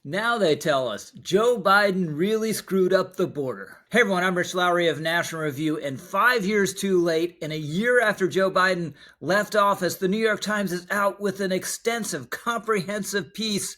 Now they tell us Joe Biden really screwed up the border. Hey everyone, I'm Rich Lowry of National Review, and 5 years too late, and a year after Joe Biden left office, the New York Times is out with an extensive, comprehensive piece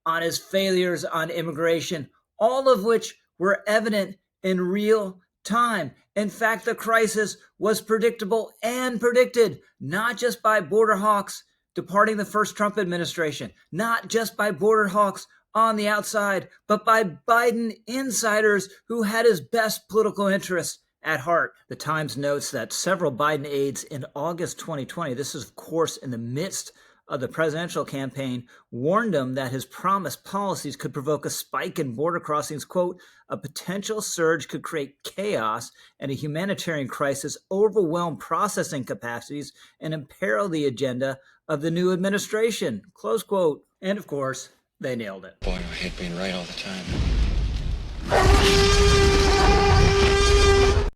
on his failures on immigration, all of which were evident in real time. In fact, the crisis was predictable and predicted, not just by border hawks departing the first Trump administration, not just by border hawks on the outside, but by Biden insiders who had his best political interests at heart. The Times notes that several Biden aides in August 2020, this is of course in the midst of the presidential campaign, warned him that his promised policies could provoke a spike in border crossings. Quote, a potential surge could create chaos and a humanitarian crisis, overwhelm processing capacities, and imperil the agenda of the new administration. Close quote. And of course, they nailed it. Boy, I hate being right all the time.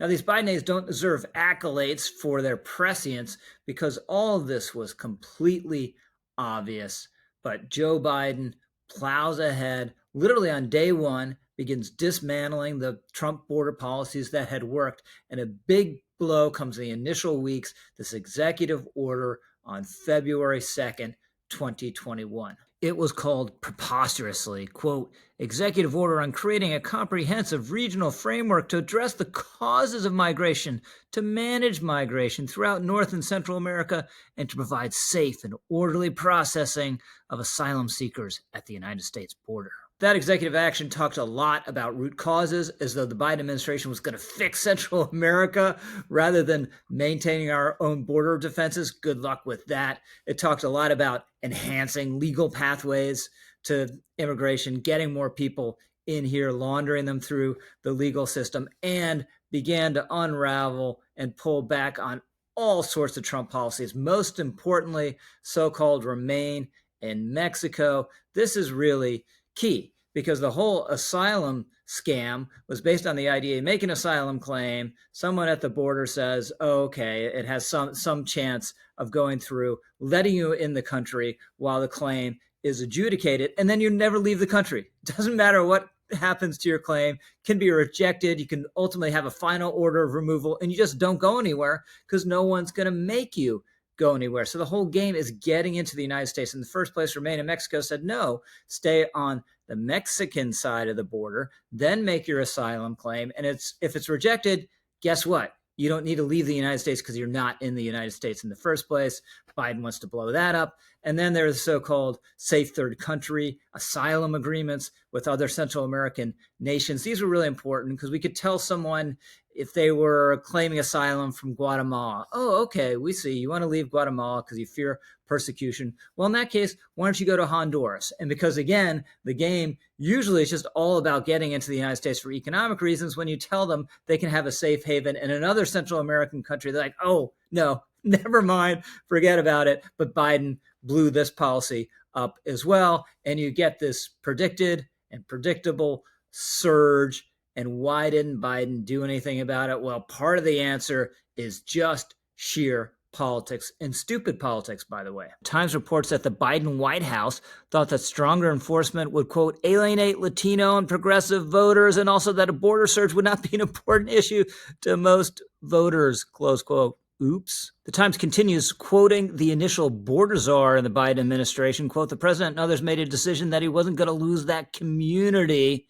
Now, these Biden aides don't deserve accolades for their prescience because all of this was completely obvious. But Joe Biden plows ahead, literally on day one, begins dismantling the Trump border policies that had worked. And a big blow comes in the initial weeks, this executive order on February 2nd, 2021. It was called preposterously, quote, executive order on creating a comprehensive regional framework to address the causes of migration, to manage migration throughout North and Central America, and to provide safe and orderly processing of asylum seekers at the United States border. That executive action talked a lot about root causes, as though the Biden administration was going to fix Central America rather than maintaining our own border defenses. Good luck with that. It talked a lot about enhancing legal pathways to immigration, getting more people in here, laundering them through the legal system, and began to unravel and pull back on all sorts of Trump policies, most importantly, so-called Remain in Mexico. This is really key because the whole asylum scam was based on the idea you make an asylum claim, someone at the border says, oh, okay, it has some chance of going through, letting you in the country while the claim is adjudicated, and then you never leave the country. It doesn't matter what happens to your claim, can be rejected, you can ultimately have a final order of removal, and you just don't go anywhere because no one's going to make you go anywhere. So the whole game is getting into the United States. In the first place, Remain in Mexico said, no, stay on the Mexican side of the border, then make your asylum claim. And if it's rejected, guess what? You don't need to leave the United States because you're not in the United States in the first place. Biden wants to blow that up. And then there's so-called safe third country asylum agreements with other Central American nations. These were really important because we could tell someone if they were claiming asylum from Guatemala, oh, okay, we see you want to leave Guatemala because you fear persecution. Well, in that case, why don't you go to Honduras? And because, again, the game usually is just all about getting into the United States for economic reasons. When you tell them they can have a safe haven in another Central American country, they're like, oh, no, never mind, forget about it. But Biden blew this policy up as well. And you get this predicted and predictable surge. And why didn't Biden do anything about it? Well, part of the answer is just sheer politics, and stupid politics, by the way. Times reports that the Biden White House thought that stronger enforcement would, quote, alienate Latino and progressive voters, and also that a border surge would not be an important issue to most voters, close quote. Oops. The Times continues, quoting the initial border czar in the Biden administration, quote, the president and others made a decision that he wasn't going to lose that community,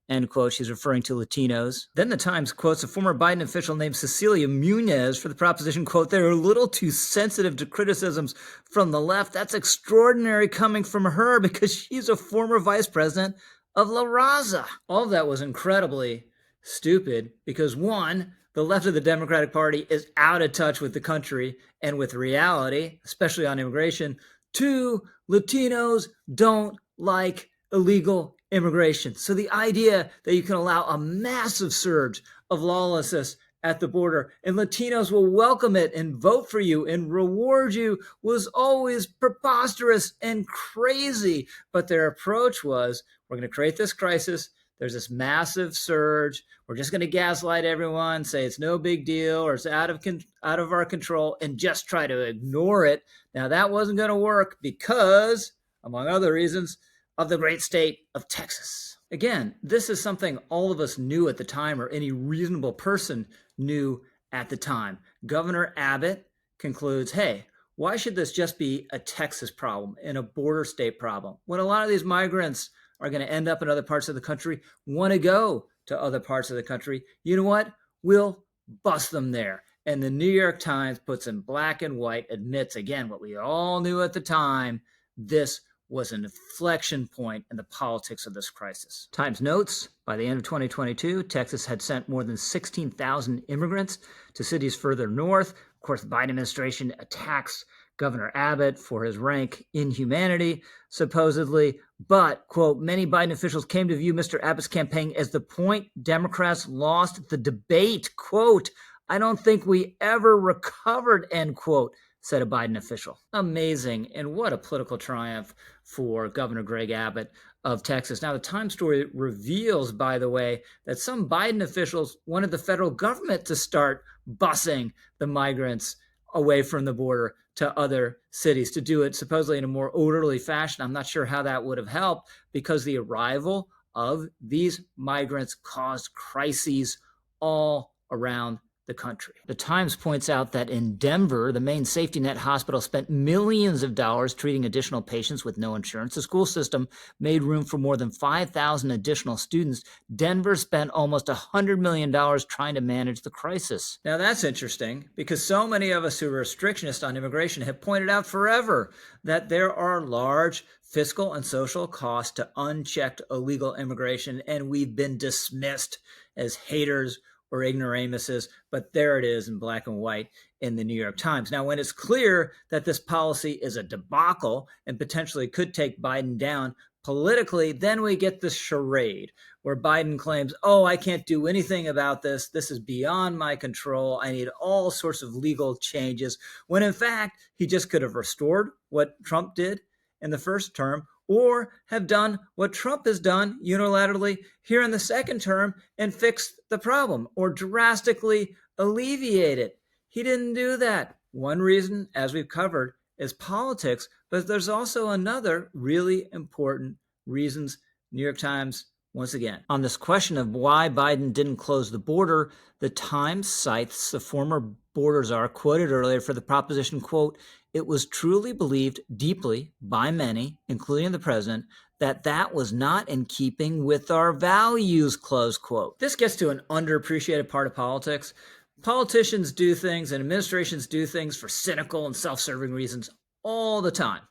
end quote. She's referring to Latinos. Then the Times quotes a former Biden official named Cecilia Munez for the proposition, quote, they're a little too sensitive to criticisms from the left. That's extraordinary coming from her because she's a former vice president of La Raza. All of that was incredibly stupid because, one, the left of the Democratic Party is out of touch with the country and with reality, especially on immigration. Two, Latinos don't like illegal immigration. So the idea that you can allow a massive surge of lawlessness at the border and Latinos will welcome it and vote for you and reward you was always preposterous and crazy. But their approach was, we're going to create this crisis. There's this massive surge. We're just going to gaslight everyone, say it's no big deal or it's out of our control, and just try to ignore it. Now, that wasn't going to work because, among other reasons, of the great state of Texas. Again, this is something all of us knew at the time, or any reasonable person knew at the time. Governor Abbott concludes, hey, why should this just be a Texas problem and a border state problem when a lot of these migrants are going to end up in other parts of the country, want to go to other parts of the country? You know what? We'll bust them there. And the New York Times puts in black and white, admits again what we all knew at the time: this was an inflection point in the politics of this crisis. Times notes, by the end of 2022, Texas had sent more than 16,000 immigrants to cities further north. Of course, the Biden administration attacks Governor Abbott for his rank inhumanity, supposedly. But, quote, many Biden officials came to view Mr. Abbott's campaign as the point Democrats lost the debate. Quote, I don't think we ever recovered, end quote, said a Biden official. Amazing. And what a political triumph for Governor Greg Abbott of Texas. Now, the Times story reveals, by the way, that some Biden officials wanted the federal government to start busing the migrants away from the border to other cities, to do it supposedly in a more orderly fashion. I'm not sure how that would have helped, because the arrival of these migrants caused crises all around the country. The Times points out that in Denver, the main safety net hospital spent millions of dollars treating additional patients with no insurance. The school system made room for more than 5,000 additional students. Denver spent almost $100 million trying to manage the crisis. Now that's interesting, because so many of us who are restrictionists on immigration have pointed out forever that there are large fiscal and social costs to unchecked illegal immigration, and we've been dismissed as haters or ignoramuses, but there it is in black and white in the New York Times. Now, when it's clear that this policy is a debacle and potentially could take Biden down politically, then we get this charade where Biden claims, oh, I can't do anything about this. This is beyond my control. I need all sorts of legal changes, when in fact, he just could have restored what Trump did in the first term, or have done what Trump has done unilaterally here in the second term and fixed the problem or drastically alleviate it. He didn't do that. One reason, as we've covered, is politics, but there's also another really important reasons. New York Times, once again, on this question of why Biden didn't close the border, the Times cites the former border czar quoted earlier for the proposition, quote, it was truly believed deeply by many, including the president, that that was not in keeping with our values, close quote. This gets to an underappreciated part of politics. Politicians do things and administrations do things for cynical and self-serving reasons all the time.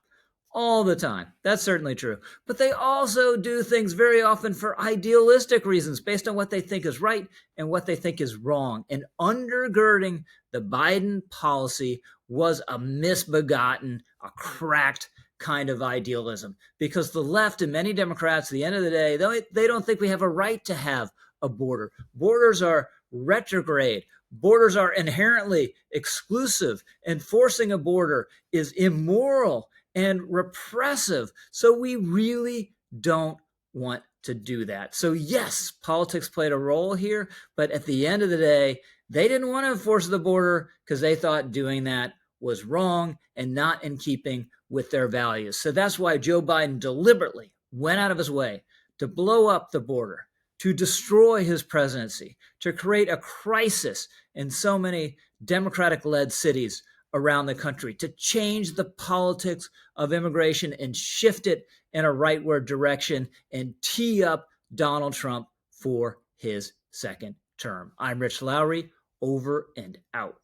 All the time. That's certainly true. But they also do things very often for idealistic reasons based on what they think is right and what they think is wrong. And undergirding the Biden policy was a misbegotten, a cracked kind of idealism, because the left and many Democrats, at the end of the day, they don't think we have a right to have a border. Borders are retrograde. Borders are inherently exclusive. Enforcing a border is immoral and repressive. So we really don't want to do that. So yes, politics played a role here, but at the end of the day, they didn't want to enforce the border because they thought doing that was wrong and not in keeping with their values. So that's why Joe Biden deliberately went out of his way to blow up the border, to destroy his presidency, to create a crisis in so many Democratic-led cities around the country, to change the politics of immigration and shift it in a rightward direction and tee up Donald Trump for his second term. I'm Rich Lowry, over and out.